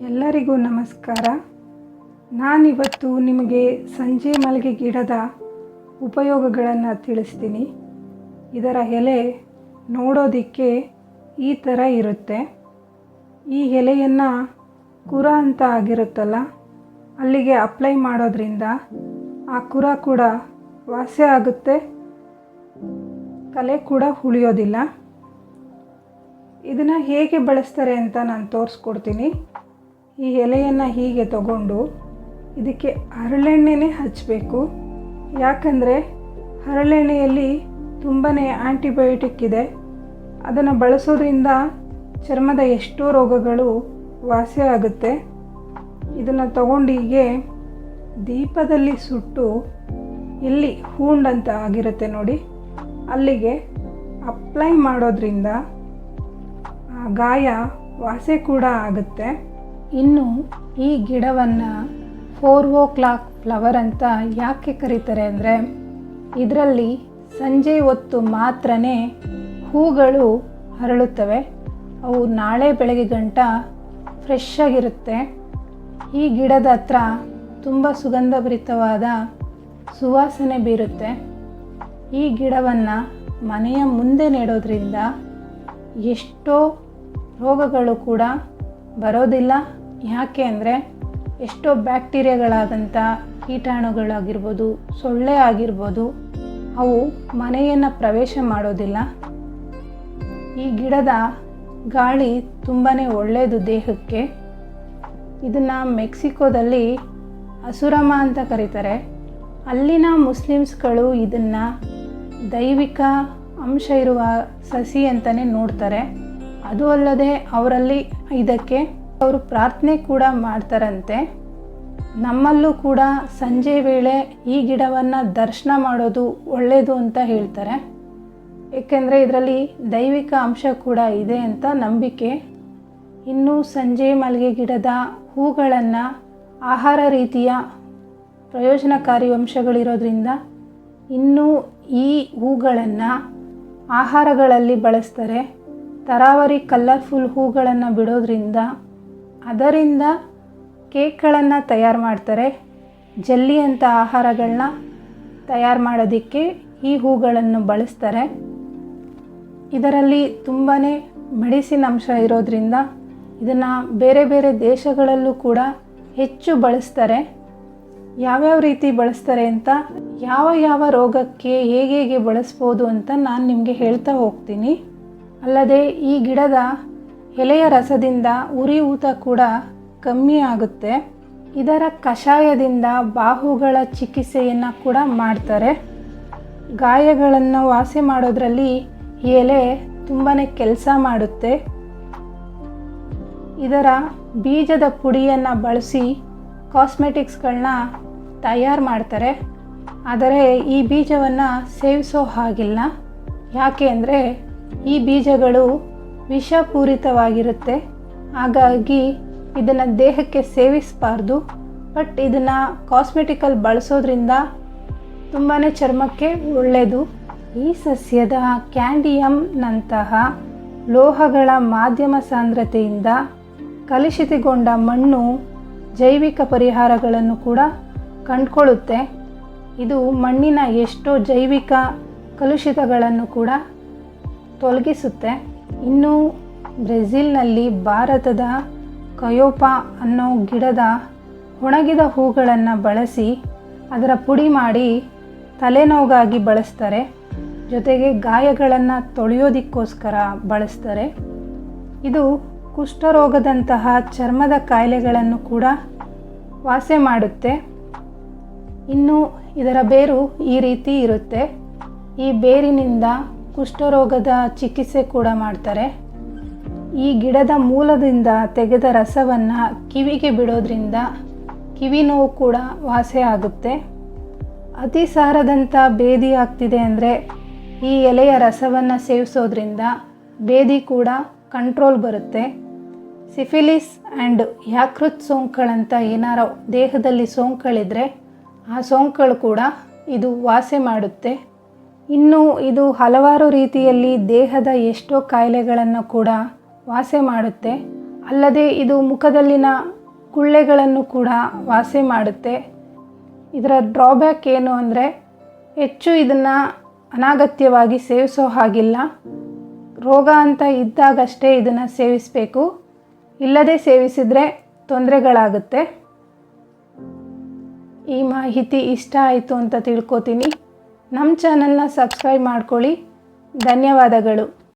ಎಲ್ಲರಿಗೂ ನಮಸ್ಕಾರ. ನಾನಿವತ್ತು ನಿಮಗೆ ಸಂಜೆ ಮಲ್ಲಿಗೆ ಗಿಡದ ಉಪಯೋಗಗಳನ್ನು ತಿಳಿಸ್ತೀನಿ. ಇದರ ಎಲೆ ನೋಡೋದಕ್ಕೆ ಈ ಥರ ಇರುತ್ತೆ. ಈ ಎಲೆಯನ್ನು ಕುರ ಅಂತ ಆಗಿರುತ್ತಲ್ಲ, ಅಲ್ಲಿಗೆ ಅಪ್ಲೈ ಮಾಡೋದ್ರಿಂದ ಆ ಕುರ ಕೂಡ ವಾಸಿ ಆಗುತ್ತೆ, ಕಲೆ ಕೂಡ ಉಳಿಯೋದಿಲ್ಲ. ಇದನ್ನು ಹೇಗೆ ಬಳಸ್ತಾರೆ ಅಂತ ನಾನು ತೋರಿಸ್ಕೊಡ್ತೀನಿ. ಈ ಎಲೆಯನ್ನು ಹೀಗೆ ತಗೊಂಡು ಇದಕ್ಕೆ ಹರಳೆಣ್ಣೆನೇ ಹಚ್ಚಬೇಕು. ಯಾಕಂದರೆ ಹರಳೆಣ್ಣೆಯಲ್ಲಿ ತುಂಬಾ ಆ್ಯಂಟಿಬಯೋಟಿಕ್ ಇದೆ. ಅದನ್ನು ಬಳಸೋದ್ರಿಂದ ಚರ್ಮದ ಎಷ್ಟೋ ರೋಗಗಳು ವಾಸಿ ಆಗುತ್ತೆ. ಇದನ್ನು ತಗೊಂಡು ಹೀಗೆ ದೀಪದಲ್ಲಿ ಸುಟ್ಟು ಎಲ್ಲಿ ಹೂಂಡಂತ ಆಗಿರುತ್ತೆ ನೋಡಿ, ಅಲ್ಲಿಗೆ ಅಪ್ಲೈ ಮಾಡೋದ್ರಿಂದ ಆ ಗಾಯ ವಾಸಿ ಕೂಡ ಆಗುತ್ತೆ. ಇನ್ನು ಈ ಗಿಡವನ್ನು 4 o'clock ಫ್ಲವರ್ ಅಂತ ಯಾಕೆ ಕರೀತಾರೆ ಅಂದರೆ, ಇದರಲ್ಲಿ ಸಂಜೆ ಹೊತ್ತು ಮಾತ್ರ ಹೂಗಳು ಅರಳುತ್ತವೆ. ಅವು ನಾಳೆ ಬೆಳಗ್ಗೆ ಗಂಟ ಫ್ರೆಶ್ ಆಗಿರುತ್ತೆ. ಈ ಗಿಡದ ಹತ್ರ ತುಂಬ ಸುಗಂಧಭರಿತವಾದ ಸುವಾಸನೆ ಬೀರುತ್ತೆ. ಈ ಗಿಡವನ್ನು ಮನೆಯ ಮುಂದೆ ನೆಡೋದ್ರಿಂದ ಎಷ್ಟೋ ರೋಗಗಳು ಕೂಡ ಬರೋದಿಲ್ಲ. ಯಾಕೆ ಅಂದರೆ ಎಷ್ಟೋ ಬ್ಯಾಕ್ಟೀರಿಯಾಗಳಾದಂಥ ಕೀಟಾಣುಗಳಾಗಿರ್ಬೋದು, ಸೊಳ್ಳೆ ಆಗಿರ್ಬೋದು, ಅವು ಮನೆಯನ್ನು ಪ್ರವೇಶ ಮಾಡೋದಿಲ್ಲ. ಈ ಗಿಡದ ಗಾಳಿ ತುಂಬಾ ಒಳ್ಳೆಯದು ದೇಹಕ್ಕೆ. ಇದನ್ನು ಮೆಕ್ಸಿಕೋದಲ್ಲಿ ಅಸುರಮ ಅಂತ ಕರೀತಾರೆ. ಅಲ್ಲಿನ ಮುಸ್ಲಿಮ್ಸ್ಗಳು ಇದನ್ನು ದೈವಿಕ ಅಂಶ ಇರುವ ಸಸಿ ಅಂತಲೇ ನೋಡ್ತಾರೆ. ಅದು ಅಲ್ಲದೆ ಅವರಲ್ಲಿ ಇದಕ್ಕೆ ಅವರು ಪ್ರಾರ್ಥನೆ ಕೂಡ ಮಾಡ್ತಾರಂತೆ. ನಮ್ಮಲ್ಲೂ ಕೂಡ ಸಂಜೆ ವೇಳೆ ಈ ಗಿಡವನ್ನು ದರ್ಶನ ಮಾಡೋದು ಒಳ್ಳೆಯದು ಅಂತ ಹೇಳ್ತಾರೆ. ಏಕೆಂದರೆ ಇದರಲ್ಲಿ ದೈವಿಕ ಅಂಶ ಕೂಡ ಇದೆ ಅಂತ ನಂಬಿಕೆ. ಇನ್ನು ಸಂಜೆ ಮಲ್ಲಿಗೆ ಗಿಡದ ಹೂಗಳನ್ನು ಆಹಾರ ರೀತಿಯ ಪ್ರಯೋಜನಕಾರಿ ಅಂಶಗಳಿರೋದ್ರಿಂದ ಇನ್ನೂ ಈ ಹೂಗಳನ್ನು ಆಹಾರಗಳಲ್ಲಿ ಬಳಸ್ತಾರೆ. ತರಾವರಿ ಕಲರ್ಫುಲ್ ಹೂಗಳನ್ನು ಬಿಡೋದ್ರಿಂದ ಅದರಿಂದ ಕೇಕ್ಗಳನ್ನು ತಯಾರು ಮಾಡ್ತಾರೆ. ಜೆಲ್ಲಿ ಅಂತ ಆಹಾರಗಳನ್ನ ತಯಾರು ಮಾಡೋದಕ್ಕೆ ಈ ಹೂಗಳನ್ನು ಬಳಸ್ತಾರೆ. ಇದರಲ್ಲಿ ತುಂಬಾ ಮೆಡಿಸಿನ್ ಅಂಶ ಇರೋದ್ರಿಂದ ಇದನ್ನು ಬೇರೆ ಬೇರೆ ದೇಶಗಳಲ್ಲೂ ಕೂಡ ಹೆಚ್ಚು ಬಳಸ್ತಾರೆ. ಯಾವ್ಯಾವ ರೀತಿ ಬಳಸ್ತಾರೆ ಅಂತ, ಯಾವ ರೋಗಕ್ಕೆ ಹೇಗೆ ಬಳಸ್ಬೋದು ಅಂತ ನಾನು ನಿಮಗೆ ಹೇಳ್ತಾ ಹೋಗ್ತೀನಿ. ಅಲ್ಲದೆ ಈ ಗಿಡದ ಎಲೆಯ ರಸದಿಂದ ಉರಿಯೂತ ಕೂಡ ಕಮ್ಮಿ ಆಗುತ್ತೆ. ಇದರ ಕಷಾಯದಿಂದ ಬಾಹುಗಳ ಚಿಕಿತ್ಸೆಯನ್ನು ಕೂಡ ಮಾಡ್ತಾರೆ. ಗಾಯಗಳನ್ನು ವಾಸಿ ಮಾಡೋದ್ರಲ್ಲಿ ಈ ಎಲೆ ತುಂಬಾ ಕೆಲಸ ಮಾಡುತ್ತೆ. ಇದರ ಬೀಜದ ಪುಡಿಯನ್ನು ಬಳಸಿ ಕಾಸ್ಮೆಟಿಕ್ಸ್ಗಳನ್ನ ತಯಾರು ಮಾಡ್ತಾರೆ. ಆದರೆ ಈ ಬೀಜವನ್ನು ಸೇವಿಸೋ ಹಾಗಿಲ್ಲ. ಯಾಕೆ ಅಂದರೆ ಈ ಬೀಜಗಳು ವಿಷಪೂರಿತವಾಗಿರುತ್ತೆ. ಹಾಗಾಗಿ ಇದನ್ನು ದೇಹಕ್ಕೆ ಸೇವಿಸಬಾರ್ದು. ಬಟ್ ಇದನ್ನು ಕಾಸ್ಮೆಟಿಕಲ್ಲಿ ಬಳಸೋದ್ರಿಂದ ತುಂಬಾ ಚರ್ಮಕ್ಕೆ ಒಳ್ಳೆಯದು. ಈ ಸಸ್ಯದ ಕ್ಯಾಂಡಿಯಂನಂತಹ ಲೋಹಗಳ ಮಾಧ್ಯಮ ಸಾಂದ್ರತೆಯಿಂದ ಕಲುಷಿತಗೊಂಡ ಮಣ್ಣು ಜೈವಿಕ ಪರಿಹಾರಗಳನ್ನು ಕೂಡ ಕಂಡುಕೊಳ್ಳುತ್ತೆ. ಇದು ಮಣ್ಣಿನ ಎಷ್ಟೋ ಜೈವಿಕ ಕಲುಷಿತಗಳನ್ನು ಕೂಡ ತೊಲಗಿಸುತ್ತೆ. ಇನ್ನು ಬ್ರೆಜಿಲ್ನಲ್ಲಿ ಭಾರತದ ಕಯೋಪಾ ಅನ್ನೋ ಗಿಡದ ಒಣಗಿದ ಹೂಗಳನ್ನು ಬಳಸಿ ಅದರ ಪುಡಿ ಮಾಡಿ ತಲೆನೋವಾಗಿ ಬಳಸ್ತಾರೆ. ಜೊತೆಗೆ ಗಾಯಗಳನ್ನು ತೊಳೆಯೋದಕ್ಕೋಸ್ಕರ ಬಳಸ್ತಾರೆ. ಇದು ಕುಷ್ಠರೋಗದಂತಹ ಚರ್ಮದ ಕಾಯಿಲೆಗಳನ್ನು ಕೂಡ ವಾಸಿ ಮಾಡುತ್ತೆ. ಇನ್ನು ಇದರ ಬೇರು ಈ ರೀತಿ ಇರುತ್ತೆ. ಈ ಬೇರಿನಿಂದ ಕುಷ್ಠರೋಗದ ಚಿಕಿತ್ಸೆ ಕೂಡ ಮಾಡ್ತಾರೆ. ಈ ಗಿಡದ ಮೂಲದಿಂದ ತೆಗೆದ ರಸವನ್ನು ಕಿವಿಗೆ ಬಿಡೋದ್ರಿಂದ ಕಿವಿ ನೋವು ಕೂಡ ವಾಸಿ ಆಗುತ್ತೆ. ಅತಿಸಾರದಂಥ ಭೇದಿ ಆಗ್ತಿದೆ ಅಂದರೆ ಈ ಎಲೆಯ ರಸವನ್ನು ಸೇವಿಸೋದ್ರಿಂದ ಭೇದಿ ಕೂಡ ಕಂಟ್ರೋಲ್ ಬರುತ್ತೆ. ಸಿಫಿಲಿಸ್ ಆ್ಯಂಡ್ ಯಾಕೃತ್ ಸೋಂಕುಗಳಂತ ಏನಾರೋ ದೇಹದಲ್ಲಿ ಸೋಂಕುಗಳಿದ್ರೆ ಆ ಸೋಂಕುಗಳು ಕೂಡ ಇದು ವಾಸಿ ಮಾಡುತ್ತೆ. ಇನ್ನು ಇದು ಹಲವಾರು ರೀತಿಯಲ್ಲಿ ದೇಹದ ಎಷ್ಟೋ ಕಾಯಿಲೆಗಳನ್ನು ಕೂಡ ವಾಸಿ ಮಾಡುತ್ತೆ. ಅಲ್ಲದೆ ಇದು ಮುಖದಲ್ಲಿನ ಗುಳ್ಳೆಗಳನ್ನು ಕೂಡ ವಾಸಿ ಮಾಡುತ್ತೆ. ಇದರ ಡ್ರಾಬ್ಯಾಕ್ ಏನು ಅಂದರೆ ಹೆಚ್ಚು ಇದನ್ನು ಅನಗತ್ಯವಾಗಿ ಸೇವಿಸೋ ಹಾಗಿಲ್ಲ. ರೋಗ ಅಂತ ಇದ್ದಾಗಷ್ಟೇ ಇದನ್ನು ಸೇವಿಸಬೇಕು, ಇಲ್ಲದೆ ಸೇವಿಸಿದರೆ ತೊಂದರೆಗಳಾಗುತ್ತೆ. ಈ ಮಾಹಿತಿ ಇಷ್ಟ ಆಯಿತು ಅಂತ ತಿಳ್ಕೊತೀನಿ. ನಮ್ಮ ಚಾನಲ್ನ ಸಬ್ಸ್ಕ್ರೈಬ್ ಮಾಡ್ಕೊಳ್ಳಿ. ಧನ್ಯವಾದಗಳು.